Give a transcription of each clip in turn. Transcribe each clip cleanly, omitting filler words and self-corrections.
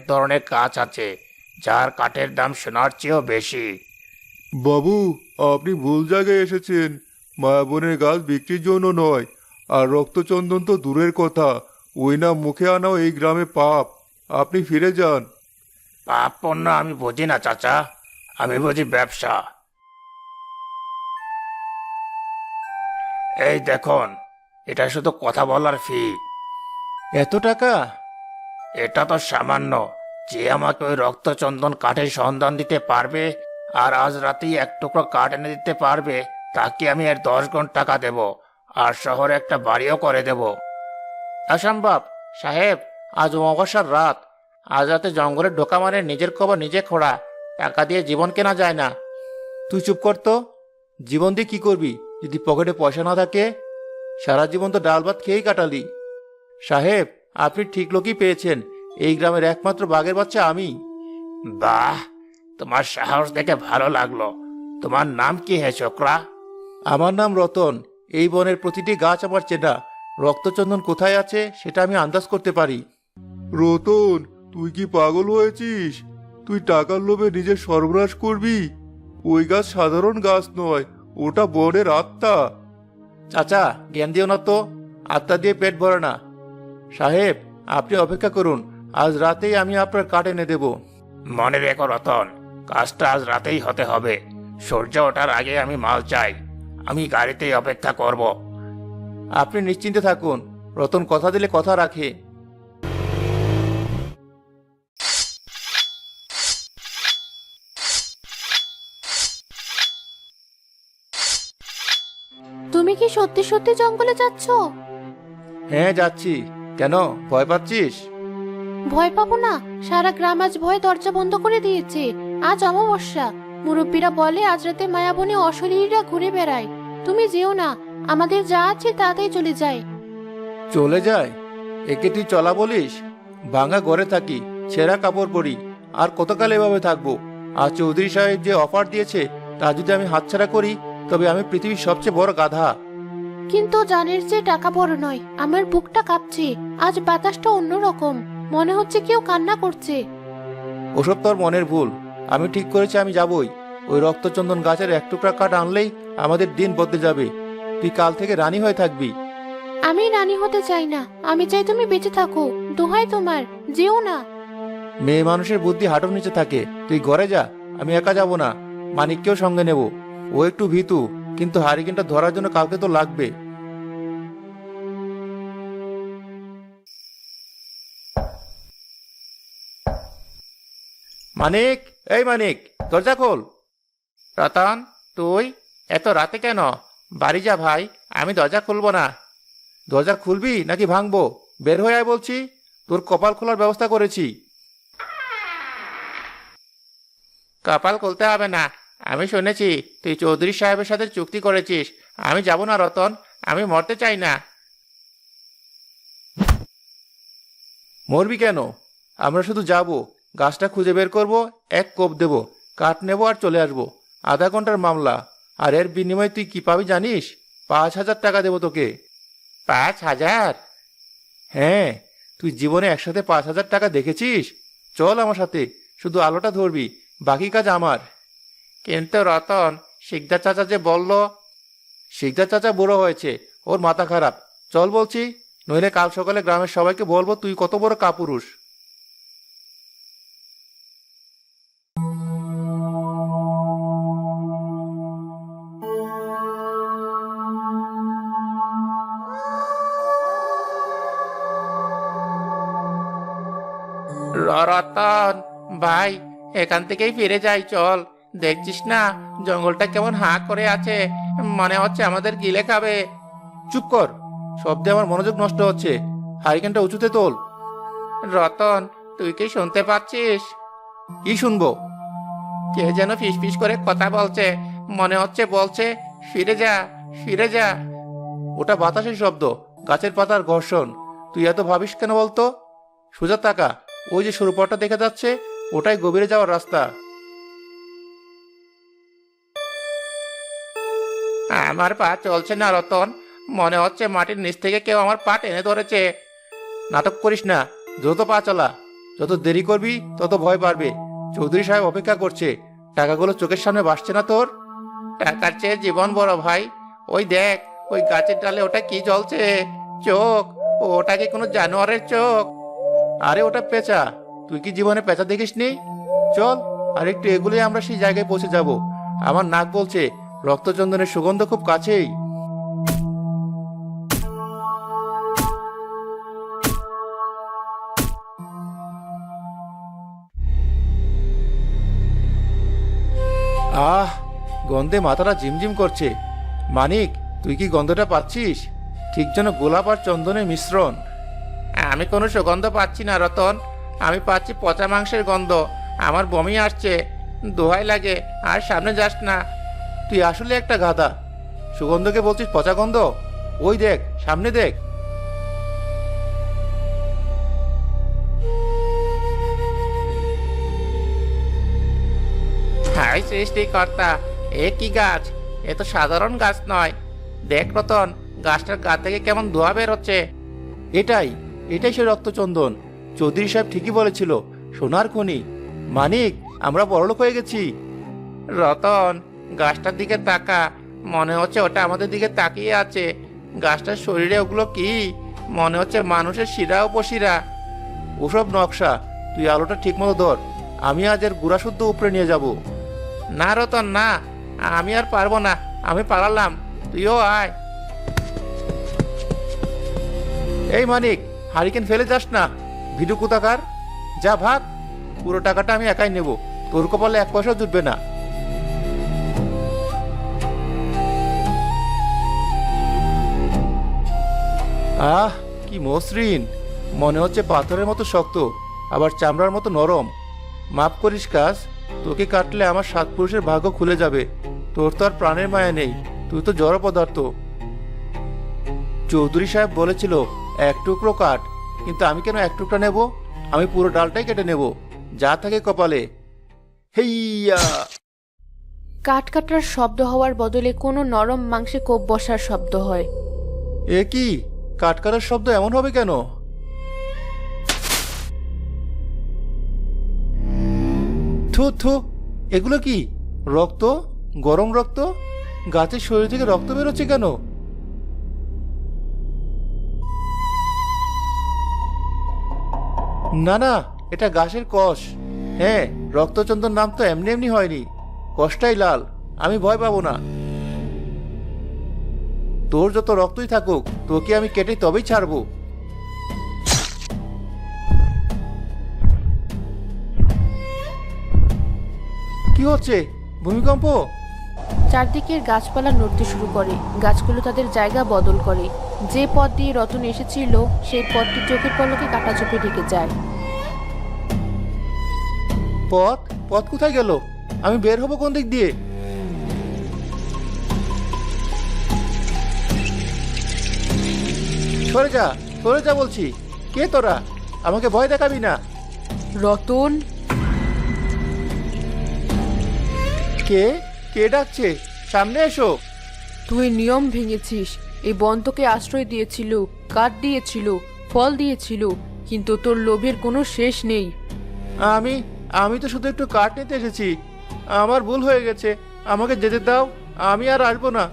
ধরনের গাছ আছে যার কাঠের দাম সোনার চেয়েও বেশি। বাবু, আপনি ভুল জায়গায় এসেছেন। মায়াবনের গাছ বিক্রির জন্য নয়। আর রক্তচন্দন তো দূরের কথা, ওই নাম মুখে আনাও এই গ্রামে পাপ। আপনি ফিরে যান। পাপ পণ্য আমি বুঝি না চাচা, আমি বুঝি ব্যবসা। এই দেখুন, এটা শুধু কথা বলার ফি। এত টাকা? এটা তো সামান্য। যে আমাকে ওই রক্তচন্দন কাঠের সন্ধান দিতে পারবে আর আজ রাতেই এক টুকরো কাঠ এনে দিতে পারবে, তাকে আমি এর 10 গুণ টাকা দেব, আর শহরে একটা বাড়িও করে দেব। অসম্ভব সাহেব, আজ অমাবস্যার রাত। আজ রাতে জঙ্গলে ঢোকা মানে নিজের কবর নিজে খোঁড়া। টাকা দিয়ে জীবন কেনা যায় না। তুই চুপ কর তো। জীবন দিয়ে কি করবি যদি পকেটে পয়সা না থাকে? সারা জীবন তো ডাল ভাত খেয়েই কাটালি। সাহেব, আপনি ঠিক লোকই পেয়েছেন। এই গ্রামের একমাত্র বাঘের বাচ্চা আমি। বাহ, তোমার সাহস দেখে ভালো লাগলো। তোমার নাম কি হে ছোকরা? আমার নাম রতন। এই বনের প্রতিটি গাছ আমার চেনা। রক্তচন্দন কোথায় আছে সেটা আমি আন্দাজ করতে পারি। রতন, তুই কি পাগল হয়েছিস? তুই টাকার লোভে নিজের সর্বনাশ করবি? ওই গাছ সাধারণ গাছ নয়, ওটা বনের আত্মা। চাচা, জ্ঞান দিও না তো। আত্মা দিয়ে পেট ভরে না। সাহেব, আপনি অপেক্ষা করুন। আজ রাতেই আমি আপনার কাঠ এনে দেব। মনে রেখো রতন, কাজটা আজ রাতেই হতে হবে। সূর্য ওঠার আগে আমি মাল চাই। আমি গাড়িতেই অপেক্ষা করব। আপনি নিশ্চিন্তে থাকুন। রতন কথা দিলে কথা রাখে। তুমি কি সত্যি সত্যি জঙ্গলে যাচ্ছ? হ্যাঁ, যাচ্ছি। কেন, ভয় পাচ্ছিস? ভয় পাবো না। সারা গ্রাম আজ ভয়ে দরজা বন্ধ করে দিয়েছে। আজ অমাবস্যা। মুরব্বীরা বলে আজ রাতে মায়াবনে অশরীরীরা ঘুরে বেড়ায়। তুমি যেও না, আমাদের যা আছে তাতেই চলে যায়। চলে যায়? একে তুই চলা বলিস? ভাঙা ঘরে থাকি, ছেঁড়া কাপড় পরি, আর কতকাল এভাবে থাকবো? আর চৌধুরী সাহেব যে অফার দিয়েছে তা যদি আমি হাতছাড়া করি, তবে আমি পৃথিবীর সবচেয়ে বড় গাধা। কিন্তু জানের যে টাকা বড় নয়। আমার বুকটা কাঁপছে। আজ বাতাসটা অন্যরকম। মনে হচ্ছে কেউ কান্না করছে। ওসব তোর মনের ভুল। আমি ঠিক করেছি আমি যাবই। ওই রক্তচন্দন গাছের এক টুকরা কাঠ আনলেই আমাদের দিন বদলে যাবে। তুই কাল থেকে রানী হয়ে থাকবি। আমি রানী হতে চাই না। আমি চাই তুমি বেঁচে থাকো। দোহাই তোমার, যেও না। মেয়ে মানুষের বুদ্ধি হাঁটুর নিচে থাকে। তুই ঘরে যা, আমি একা যাব না। মানিককেও সঙ্গে নেব। ও একটু ভীতু, কিন্তু হারিকেনটা ধরার জন্য কাউকে তো লাগবে। মানিক, এই মানিক, দরজা খোল। রতন, তুই এত রাতে কেন? বাড়ি যা ভাই, আমি দরজা খুলবো না। দরজা খুলবি নাকি ভাঙবো? বের হয়ে আয় বলছি। তোর কপাল খোলার ব্যবস্থা করেছি। কপাল খুলতে হবে না। আমি শুনেছি তুই চৌধুরী সাহেবের সাথে চুক্তি করেছিস। আমি যাব না রতন, আমি মরতে চাই না। মরবি কেন? আমরা শুধু যাব, গাছটা খুঁজে বের করব, এক কোপ দেব, কাঠ নেব আর চলে আসব। আধা ঘন্টার মামলা। আর এর বিনিময়ে তুই কি পাবি জানিস? 5,000 টাকা দেবো তোকে। 5,000? হ্যাঁ। তুই জীবনে একসাথে 5,000 টাকা দেখেছিস? চল আমার সাথে, শুধু আলোটা ধরবি, বাকি কাজ আমার। কিন্তু রতন, শিকদার চাচা যে বলল। শিকদার চাচা বুড়ো হয়েছে, ওর মাথা খারাপ। চল বলছি, নইলে কাল সকালে গ্রামের সবাইকে বলবো তুই কত বড় কাপুরুষ। রতন ভাই, এখান থেকেই ফিরে যাই চল। দেখছিস না জঙ্গলটা কেমন হাঁ করে আছে? মনে হচ্ছে আমাদের গিলে খাবে। চুপ কর, শব্দে আমার মনোযোগ নষ্ট হচ্ছে। হারিকেনটা উঁচুতে তোল। রতন, তুই কি শুনতে পাচ্ছিস? কি শুনবো? কে যেন ফিসফিস করে কথা বলছে। মনে হচ্ছে বলছে, ফিরে যা, ফিরে যা। ওটা বাতাসের শব্দ, গাছের পাতার ঘর্ষণ। তুই এত ভাবিস কেন বলতো? সোজা তাকা, ওই যে সরু পথটা দেখা যাচ্ছে, ওটাই গভীরে যাওয়ার রাস্তা। আমার পা চলছে না রতন, মনে হচ্ছে মাটির নিচ থেকে কেউ আমার পা টেনে ধরেছে। নাটক করিস না, দ্রুত পা চালা। যত দেরি করবি তত ভয় বাড়বে। চৌধুরী সাহেব অপেক্ষা করছে, টাকাগুলো চোখের সামনে ভাসছে না তোর? টাকার চেয়ে জীবন বড় ভাই। ওই দেখ, ওই গাছের ডালে ওটা কি জ্বলছে? চোখ। ওটা কি কোনো জানোয়ারের চোখ? আরে ওটা পেঁচা। তুই কি জীবনে পেঁচা দেখিসনি? চল, আর একটু এগুলোই আমরা সেই জায়গায় পৌঁছে যাব। আমার নাক বলছে রক্তচন্দনের সুগন্ধ খুব কাছেই। আহ, গন্ধে মাথাটা ঝিমঝিম করছে। মানিক, তুই কি গন্ধটা পাচ্ছিস? ঠিক যেন গোলাপ আর চন্দনের মিশ্রণ। আমি কোনো সুগন্ধ পাচ্ছি না রতন, আমি পাচ্ছি পচা মাংসের গন্ধ। আমার বমি আসছে। দোহাই লাগে, আর সামনে যাস না। তুই আসলে একটা গাধা। সুগন্ধকে বলছিস পচা গন্ধ? ওই দেখ, সামনে দেখ। হাই সৃষ্টিকর্তা, এ কি গাছ? এ তো সাধারণ গাছ নয়। দেখ রতন, গাছটার গা থেকে কেমন ধোঁয়া বের হচ্ছে। এটাই এটাই সে রক্তচন্দন। চৌধুরী সাহেব ঠিকই বলেছিল, সোনার খনি। মানিক, আমরা বড়লোক হয়ে গেছি। রতন, গাছটার দিকে তাকা। মনে হচ্ছে ওটা আমাদের দিকে তাকিয়ে আছে। গাছটার শরীরে ওগুলো কি? মনে হচ্ছে মানুষের শিরা উপশিরা। ওসব নকশা। তুই আলোটা ঠিক মতো ধর, আমি আজ এর গুড়া শুদ্ধ উপরে নিয়ে যাব। না রতন না, আমি আর পারবো না। আমি পালালাম, তুইও আয়। এই মানিক, হারিকেন ফেলে যাস না। ভিডু কোথাকার, যা ভাগ। পুরো টাকাটা আমি একাই নেব, তোর কপালে এক পয়সাও জুটবে না। আহ, কি মসৃণ। মনে হচ্ছে পাথরের মতো শক্ত, আবার চামড়ার মতো নরম। মাফ করিস কাজ, তোকে কাটলে আমার 7 পুরুষের ভাগ্য খুলে যাবে। তোর তো আর প্রাণের মায়া নেই, তুই তো জড় পদার্থ। চৌধুরী সাহেব বলেছিল 1 টুকরো কাঠ, কিন্তু আমি কেন 1 টুকরা নেব? আমি পুরো ডালটাই কেটে নেব, যা থাকে কপালে। হেইয়া! কাঠ কাটার শব্দ হওয়ার বদলে কোনো নরম মাংসে কোপ বসার শব্দ হয়। এ কি? কাঠ কাটার শব্দ এমন হবে কেন? থু থু, এগুলো কি? রক্ত, গরম রক্ত। গাছের শরীর থেকে রক্ত বেরোচ্ছে কেন? না না, এটা গাছের কষ। হ্যাঁ, রক্তচন্দন নাম তো এমনি এমনি হয়নি। কষটাই লাল। আমি ভয় পাবো না। তোর যত রক্তই থাকুক, তোকে আমি কেটে তবেই ছাড়বো। কি হচ্ছে? ভূমিকম্প? চারদিকের গাছপালা নড়তে শুরু করে। গাছগুলো তাদের জায়গা বদল করে। যে পথ দিয়ে রতন এসেছিল সেই পথটি চোখের পলকে কাটাচোপে ঢেকে যায়। পথ পথ কোথায় গেল? আমি বের হব কোন দিক দিয়ে? সরে যা, সরে যা বলছি। কে তোরা? আমাকে ভয় দেখাবি না। রতন, কে কে ডাকছে? সামনে এসো। তুই নিয়ম ভেঙেছিস। এই বন তোকে আশ্রয় দিয়েছিল, কাঠ দিয়েছিল, ফল দিয়েছিল, কিন্তু তোর লোভের কোনো শেষ নেই। আমি আমি তো শুধু একটু কাঠ নিতে এসেছি। আমার ভুল হয়ে গেছে, আমাকে যেতে দাও। আমি আর আসবো না।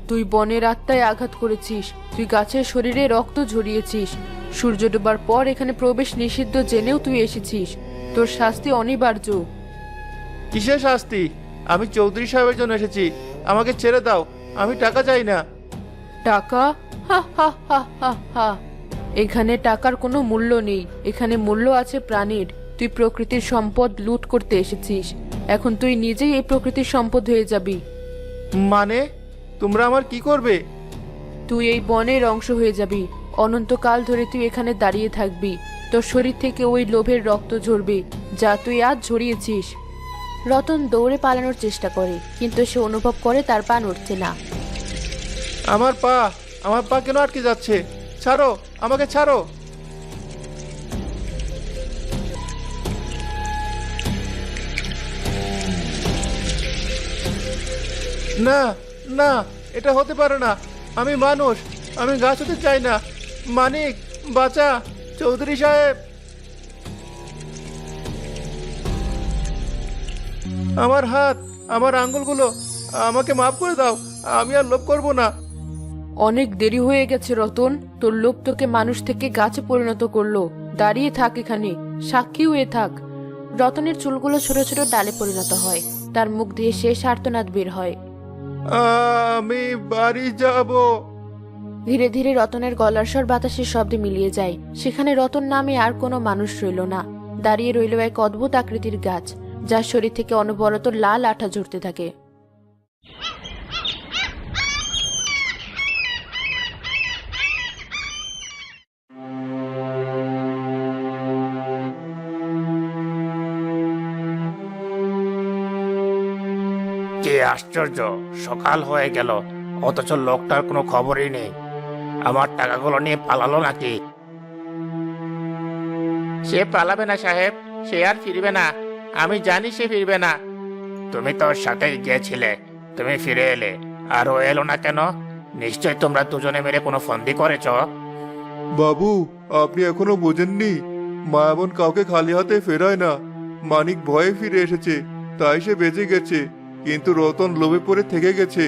তুই বনের আত্মায় আঘাত করেছিস। তুই গাছের শরীরে রক্ত ঝরিয়েছিস। সূর্য ডোবার পর এখানে প্রবেশ নিষিদ্ধ জেনেও তুই এসেছিস। তোর শাস্তি অনিবার্য। কিসের শাস্তি? আমি চৌধুরী সাহেবের জন্য এসেছি। আমাকে ছেড়ে দাও, আমি টাকা চাই না। টাকা? হা হা হা হা হা। এখানে টাকার কোনো মূল্য নেই। এখানে মূল্য আছে প্রাণীর। তুই প্রকৃতির সম্পদ লুট করতে এসেছিস। এখন তুই নিজেই এই প্রকৃতির সম্পদ হয়ে যাবি। মানে তোমরা আমার কি করবে? তুই এই বনের অংশ হয়ে যাবি। অনন্তকাল ধরে তুই এখানে দাঁড়িয়ে থাকবি। তোর শরীর থেকে ওই লোভের রক্ত ঝরবে, যা তুই আজ ঝরিয়েছিস। রতন দৌড়ে পালানোর চেষ্টা করে, কিন্তু সে অনুভব করে তার পা নড়ছে না। আমার পা কেন আটকে যাচ্ছে? ছাড়ো, আমাকে ছাড়ো। না না, এটা হতে পারে না। আমি মানুষ, আমি গাছ হতে চাই না। মানিক, বাঁচা। চৌধুরী সাহেব। আমার হাত, আমার আঙ্গুলগুলো, আমাকে মাফ করে দাও। আমি আর লোভ করব না। অনেক দেরি হয়ে গেছে রতন, তোর লোভ তোকে মানুষ থেকে গাছে পরিণত করলো। দাঁড়িয়ে থাক এখানে, সাক্ষী হয়ে থাক। রতনের চুলগুলো ছোট ছোট ডালে পরিণত হয়, তার মুখ দিয়ে শেষ আর্তনাদ বের হয়। আমি বাড়ি যাব। ধীরে ধীরে রতনের গলার স্বর বাতাসের শব্দে মিলিয়ে যায়। সেখানে রতন নামে আর কোনো মানুষ রইল না। দাঁড়িয়ে রইল এক অদ্ভুত আকৃতির গাছ, যার শরীর থেকে অনবরত লাল আঠা ঝরতে থাকে। কি আশ্চর্য, সকাল হয়ে গেল অথচ লোকটার কোনো খবরই নেই। আমার টাকাগুলো নিয়ে পালালো নাকি? সে পালাবে না সাহেব, সে আর ফিরবে না। আমি জানি সে ফিরবে না। তুমি তো ওর সাথেই গিয়েছিলে, তুমি ফিরে এলে আর ও এলো না কেন? নিশ্চয় তোমরা দুজনে মিলে কোনো ফন্দি করেছ। বাবু, আপনি এখনো বোঝেননি? মায়াবন কাউকে খালি হাতে ফেরায় না। মানিক ভয়ে ফিরে এসেছে, তাই সে বেঁচে গেছে, কিন্তু রতন লোভে পড়ে থেকে গেছে।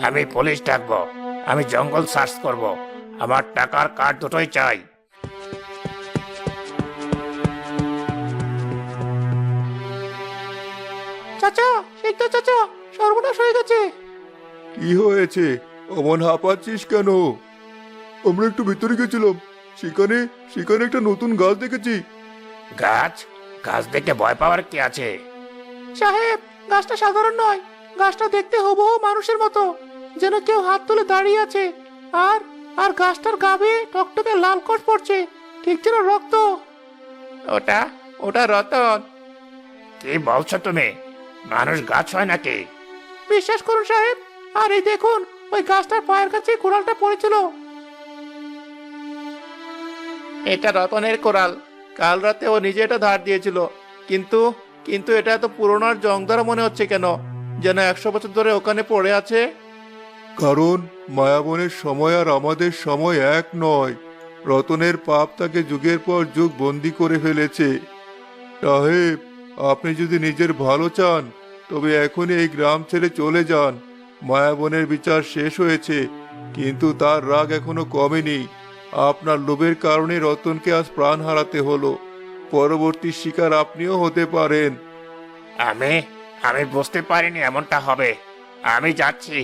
আমি পুলিশ ডাকবো, আমি জঙ্গল সার্চ করব, আমার টাকার কার্ড দুটোই চাই। চাচা, সেই তো চাচা, সর্বনাশ হয়ে গেছে। কি হয়েছে? অমন হাঁপাচ্ছিস কেন? আমরা একটু ভিতরে গেছিলাম, সেখানে সেখানে একটা নতুন গাছ দেখেছি। গাছ? গাছ দেখে ভয় পাওয়ার কি আছে? সাহেব, গাছটা সাধারণ নয়। গাছটা দেখতে হুবহু মানুষের মতো, যেন কেউ হাত তুলে দাঁড়িয়ে আছে। আর আর গাছটার গা বেয়ে টকটকে লাল কোট পড়ছে, ঠিক যেন রক্ত। ওটা ওটা রতন। কি বলছো তুমি? মানুষ গাছ হয় নাকি? বিশ্বাস করুন সাহেব। আর এই দেখুন, ওই গাছটার পায়ের কাছে কোড়ালটা পড়েছিল। এটা রতনের কোড়াল। কাল রাতে ও নিজে এটা ধার দিয়েছিল। কিন্তু কিন্তু এটা এত পুরনো আর জং ধরা মনে হচ্ছে কেন? যেন 100 বছর ধরে ওখানে পড়ে আছে। কারণ মায়াবনের সময় আর আমাদের সময় এক নয়। রতনের পাপ তাকে যুগের পর যুগ বন্দি করে ফেলেছে। সাহেব, আপনি যদি নিজের ভালো চান তবে এখনই এই গ্রাম ছেড়ে চলে যান। মায়াবনের বিচার শেষ হয়েছে, কিন্তু তার রাগ এখনো কমেনি। আপনার লোভের কারণে রতনকে আজ প্রাণ হারাতে হলো। পরবর্তী শিকার আপনিও হতে পারেন। আমি আমি বুঝতে পারিনি এমনটা হবে। আমি যাচ্ছি।